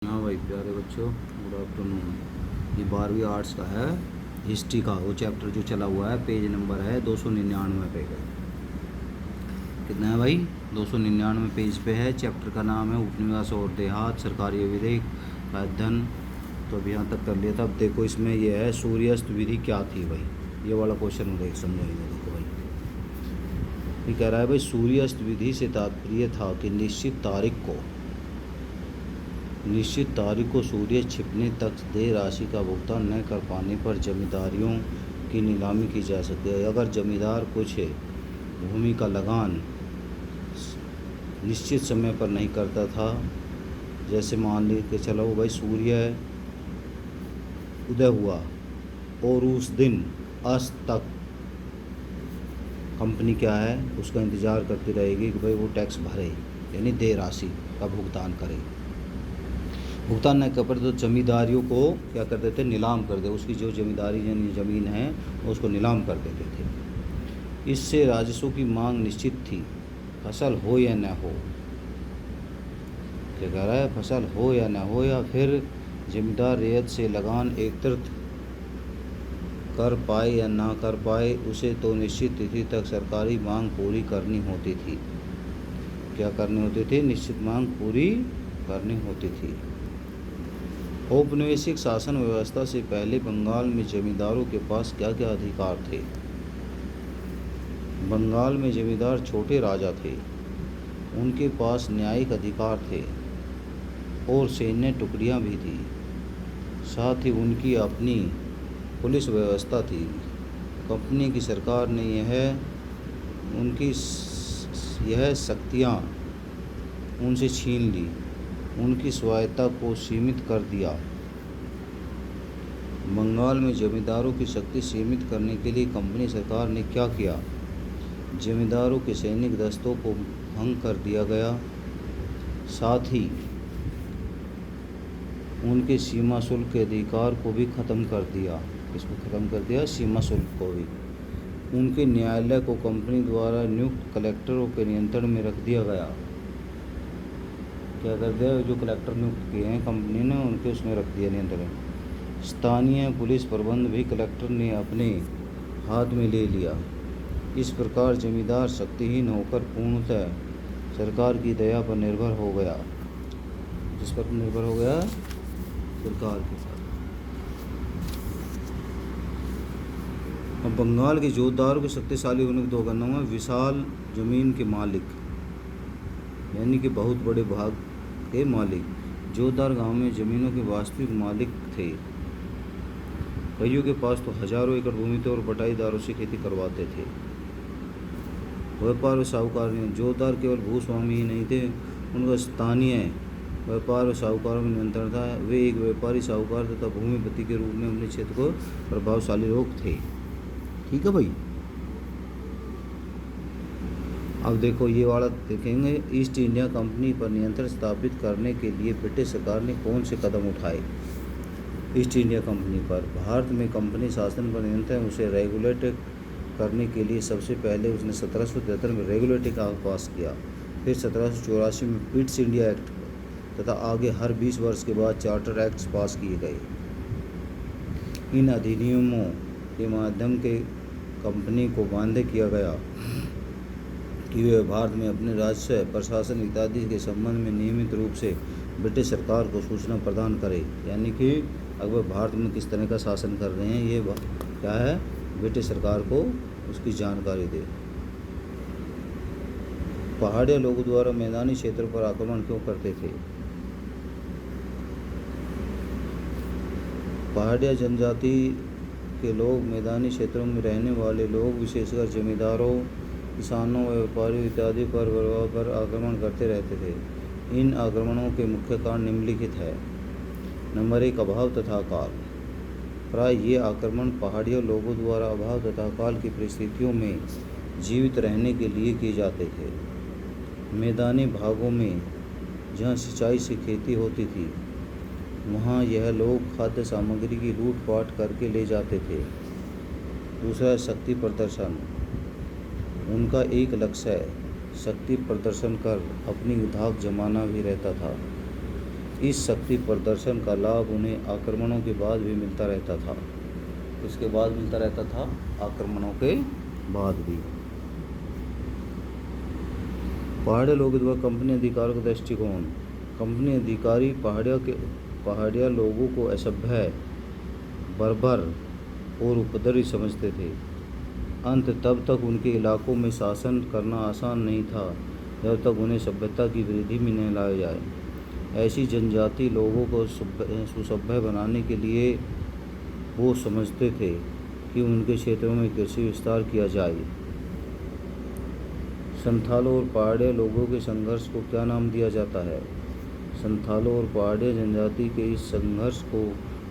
हाँ भाई प्यारे बच्चों, गुड आफ्टरनून। ये 12वीं आर्ट्स का है, हिस्ट्री का वो चैप्टर जो चला हुआ है। पेज नंबर है 299 पे है। कितना है भाई? 299 पेज पे है। चैप्टर का नाम है उपनिवेश और देहात, सरकारी विधेयक का अध्ययन। तो अभी यहाँ तक कर लिया था। अब देखो इसमें ये है सूर्यास्त विधि क्या थी भाई, ये वाला क्वेश्चन देख समझाएंगे। देखो भाई ये कह रहा है भाई सूर्यास्त विधि से तात्पर्य था कि निश्चित तारीख को सूर्य छिपने तक देय राशि का भुगतान न कर पाने पर जमींदारियों की नीलामी की जा सकती है। अगर जमींदार कुछ भूमि का लगान निश्चित समय पर नहीं करता था, जैसे मान ली कि चलो भाई सूर्य उदय हुआ और उस दिन अस्त तक कंपनी क्या है उसका इंतज़ार करती रहेगी कि भाई वो टैक्स भरे, यानी देय राशि का भुगतान करे। भुगतान न कर पाए तो जमींदारियों को क्या कर देते, नीलाम कर दे। उसकी जो जमींदारी यानी ज़मीन है उसको नीलाम कर देते थे। इससे राजस्व की मांग निश्चित थी, फसल हो या न हो। क्या कह रहा है? फसल हो या न हो, या फिर जमींदार रेत से लगान एकत्रित कर पाए या ना कर पाए, उसे तो निश्चित तिथि तक सरकारी मांग पूरी करनी होती थी। क्या करनी होती थी? निश्चित मांग पूरी करनी होती थी। औपनिवेशिक शासन व्यवस्था से पहले बंगाल में जमींदारों के पास क्या क्या अधिकार थे? बंगाल में जमींदार छोटे राजा थे, उनके पास न्यायिक अधिकार थे और सैन्य टुकड़ियां भी थी। साथ ही उनकी अपनी पुलिस व्यवस्था थी। कंपनी की सरकार ने उनकी यह शक्तियाँ उनसे छीन ली, उनकी स्वायत्तता को सीमित कर दिया। बंगाल में जमींदारों की शक्ति सीमित करने के लिए कंपनी सरकार ने क्या किया? जमींदारों के सैनिक दस्तों को भंग कर दिया गया, साथ ही उनके सीमा शुल्क के अधिकार को भी ख़त्म कर दिया। इसको ख़त्म कर दिया, सीमा शुल्क को भी। उनके न्यायालय को कंपनी द्वारा नियुक्त कलेक्टरों के नियंत्रण में रख दिया गया। क्या कर दिया? जो कलेक्टर नियुक्त किए हैं कंपनी ने, उनके उसमें रख दिया नियंत्रण। स्थानीय पुलिस प्रबंध भी कलेक्टर ने अपने हाथ में ले लिया। इस प्रकार जमींदार शक्तिहीन होकर पूर्णतः सरकार की दया पर निर्भर हो गया। जिस पर निर्भर हो गया? सरकार के साथ। अब बंगाल के जोतदारों के शक्तिशाली होने के दो कारणों में विशाल जमीन के मालिक, यानी कि बहुत बड़े भाग के मालिक। जोतदार गांव में ज़मीनों के वास्तविक मालिक थे। कईयों के पास तो हजारों एकड़ भूमि थे और बटाईदारों से खेती करवाते थे। व्यापार और साहूकार ने, जोतदार केवल भूस्वामी ही नहीं थे, उनका स्थानीय व्यापार और साहूकारों में नियंत्रण था। वे एक व्यापारी, साहूकार तथा भूमिपति के रूप में अपने क्षेत्र को प्रभावशाली लोग थे। ठीक है भाई। अब देखो ये वाला देखेंगे। ईस्ट इंडिया कंपनी पर नियंत्रण स्थापित करने के लिए ब्रिटिश सरकार ने कौन से कदम उठाए? ईस्ट इंडिया कंपनी पर भारत में कंपनी शासन पर नियंत्रण उसे रेगुलेट करने के लिए सबसे पहले उसने 1773 में रेगुलेटिंग एक्ट पास किया। फिर 1784 में पिट्स इंडिया एक्ट तथा आगे हर 20 वर्ष के बाद चार्टर एक्ट्स पास किए गए। इन अधिनियमों के माध्यम के कंपनी को बाध्य किया गया कि वे भारत में अपने राजस्व, प्रशासन इत्यादि के संबंध में नियमित रूप से ब्रिटिश सरकार को सूचना प्रदान करे। यानी कि अगर भारत में किस तरह का शासन कर रहे हैं, ये क्या है, ब्रिटिश सरकार को उसकी जानकारी दे। पहाड़िया लोगों द्वारा मैदानी क्षेत्रों पर आक्रमण क्यों करते थे? पहाड़िया जनजाति के लोग मैदानी क्षेत्रों में रहने वाले लोग, विशेषकर जमींदारों, किसानों, व्यापारियों इत्यादि पर आक्रमण करते रहते थे। इन आक्रमणों के मुख्य कारण निम्नलिखित है। नंबर 1, अभाव तथा अकाल। प्राय ये आक्रमण पहाड़ियों लोगों द्वारा अभाव तथा अकाल की परिस्थितियों में जीवित रहने के लिए किए जाते थे। मैदानी भागों में जहाँ सिंचाई से खेती होती थी, वहाँ यह लोग खाद्य सामग्री की लूटपाट करके ले जाते थे। दूसरा, शक्ति प्रदर्शन। उनका एक लक्ष्य शक्ति प्रदर्शन कर अपनी धाक जमाना भी रहता था। इस शक्ति प्रदर्शन का लाभ उन्हें आक्रमणों के बाद भी मिलता रहता था। इसके बाद मिलता रहता था, आक्रमणों के बाद भी। पहाड़िया लोगों द्वारा कंपनी अधिकारों का दृष्टिकोण। कंपनी अधिकारी पहाड़िया लोगों को असभ्य, बर्बर और उपद्रवी समझते थे। अंत तब तक उनके इलाकों में शासन करना आसान नहीं था जब तक उन्हें सभ्यता की वृद्धि में न लाया जाए। ऐसी जनजाति लोगों को सुसभ्य बनाने के लिए वो समझते थे कि उनके क्षेत्रों में कृषि विस्तार किया जाए। संथालों और पहाड़िया लोगों के संघर्ष को क्या नाम दिया जाता है? संथालों और पहाड़िया जनजाति के इस संघर्ष को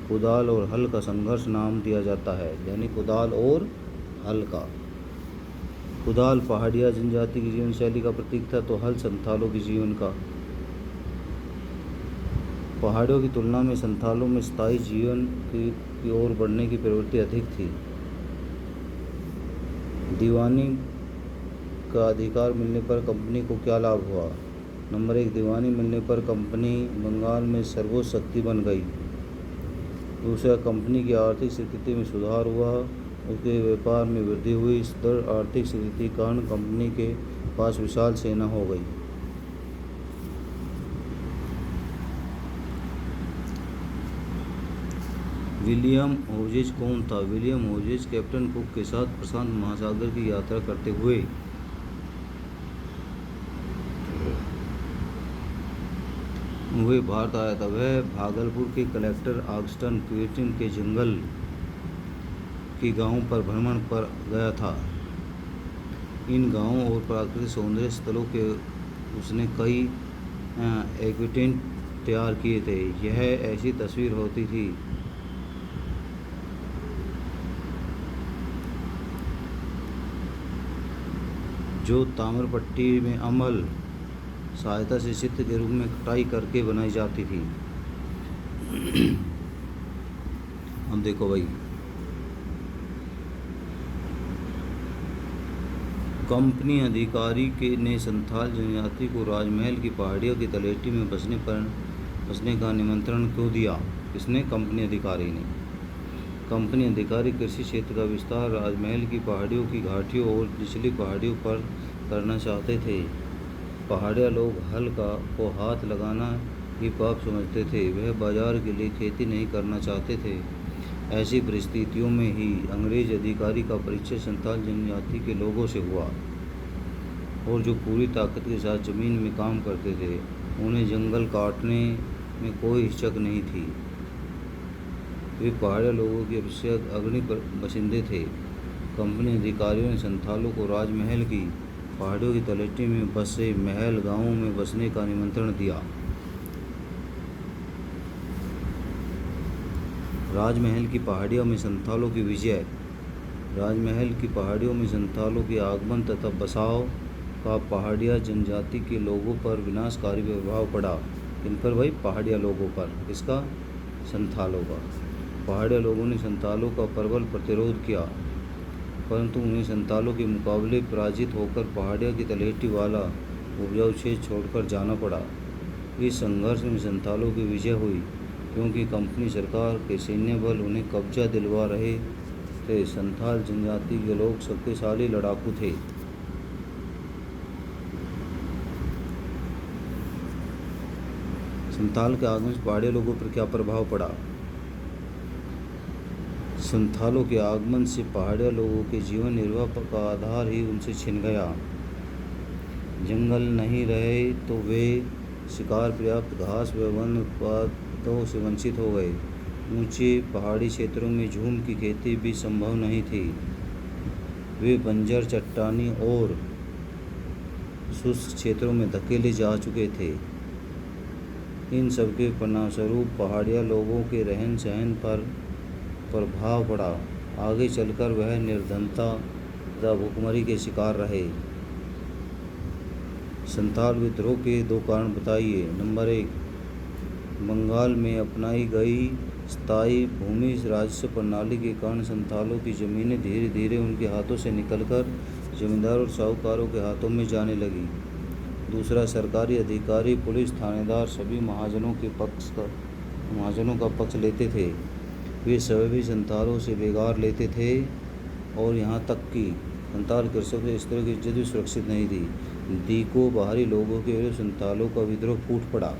कुदाल और हल का संघर्ष नाम दिया जाता है, यानी कुदाल और हल का। कुदाल पहाड़िया जनजाति की जीवन शैली का प्रतीक था, तो हल संथालों के जीवन का। पहाड़ियों की तुलना में संथालों में स्थायी जीवन की ओर बढ़ने की प्रवृत्ति अधिक थी। दीवानी का अधिकार मिलने पर कंपनी को क्या लाभ हुआ? नंबर 1, दीवानी मिलने पर कंपनी बंगाल में सर्वोच्च शक्ति बन गई। दूसरा, कंपनी की आर्थिक स्थिति में सुधार हुआ, उसके व्यापार में वृद्धि हुई। सुदृढ़ आर्थिक स्थिति के कारण कंपनी के पास विशाल सेना हो गई। विलियम होजेज कौन था? विलियम होजेज कैप्टन कुक के साथ प्रशांत महासागर की यात्रा करते हुए भारत आया था। वह भागलपुर के कलेक्टर ऑगस्टन क्विंटन के जंगल के गांवों पर भ्रमण पर गया था। इन गांवों और प्राकृतिक सौंदर्य स्थलों के उसने कई एक्विटेंट तैयार किए थे। यह ऐसी तस्वीर होती थी जो ताम्रपट्टी में अमल सहायता से चित्र के रूप में कटाई करके बनाई जाती थी। अब देखो भाई, कंपनी अधिकारी ने संथाल जनजाति को राजमहल की पहाड़ियों की तलहटी में बसने का निमंत्रण क्यों दिया? किसने? कंपनी अधिकारी ने। कंपनी अधिकारी कृषि क्षेत्र का विस्तार राजमहल की पहाड़ियों की घाटियों और निचली पहाड़ियों पर करना चाहते थे। पहाड़िया लोग हल को हाथ लगाना ही पाप समझते थे। वह बाजार के लिए खेती नहीं करना चाहते थे। ऐसी परिस्थितियों में ही अंग्रेज अधिकारी का परिचय संथाल जनजाति के लोगों से हुआ, और जो पूरी ताकत के साथ जमीन में काम करते थे। उन्हें जंगल काटने में कोई हिचक नहीं थी। वे पहाड़िया लोगों के अभिषेक अग्नि पर बसिंदे थे। कंपनी अधिकारियों ने संथालों को राजमहल की पहाड़ियों की तलहटी में बसे महल गांवों में बसने का निमंत्रण दिया। राजमहल की पहाड़ियों में संथालों की विजय। राजमहल की पहाड़ियों में संथालों के आगमन तथा बसाव का पहाड़िया जनजाति के लोगों पर विनाशकारी प्रभाव पड़ा। इन पर भाई पहाड़िया लोगों पर, इसका संथालों का। पहाड़िया लोगों ने संथालों का प्रबल प्रतिरोध किया, परंतु उन्हें संथालों के मुकाबले पराजित होकर पहाड़िया की तलहटी वाला उपजाऊ क्षेत्र छोड़कर जाना पड़ा। इस संघर्ष में संथालों की विजय हुई, क्योंकि कंपनी सरकार के सैन्य बल उन्हें कब्जा दिलवा रहे थे। संथाल जनजाति के लोग शक्तिशाली लड़ाकू थे। संथाल के आगमन से पहाड़िया लोगों पर क्या प्रभाव पड़ा? संथालों के आगमन से पहाड़िया लोगों के जीवन निर्वाह का आधार ही उनसे छिन गया। जंगल नहीं रहे तो वे शिकार, पर्याप्त घास व वन उत्पादों से वंचित हो गए। ऊंचे पहाड़ी क्षेत्रों में झूम की खेती भी संभव नहीं थी। वे बंजर, चट्टानी और शुष्क क्षेत्रों में धकेले जा चुके थे। इन सबके परिणामस्वरूप पहाड़िया लोगों के रहन सहन पर प्रभाव पड़ा। आगे चलकर वह निर्धनता तथा भूखमरी के शिकार रहे। संथाल विद्रोह के 2 कारण बताइए। नंबर 1, बंगाल में अपनाई गई स्थायी भूमि राजस्व प्रणाली के कारण संथालों की जमीनें धीरे धीरे उनके हाथों से निकलकर जमींदारों और साहूकारों के हाथों में जाने लगी। दूसरा, सरकारी अधिकारी, पुलिस, थानेदार सभी महाजनों का पक्ष लेते थे। वे सभी संतालों से बेगार लेते थे और यहाँ तक कि संताल कृषकों से इस तरह की इज्जत भी सुरक्षित नहीं थी। दी को बाहरी लोगों के विरुद्ध संतालों का विद्रोह फूट पड़ा।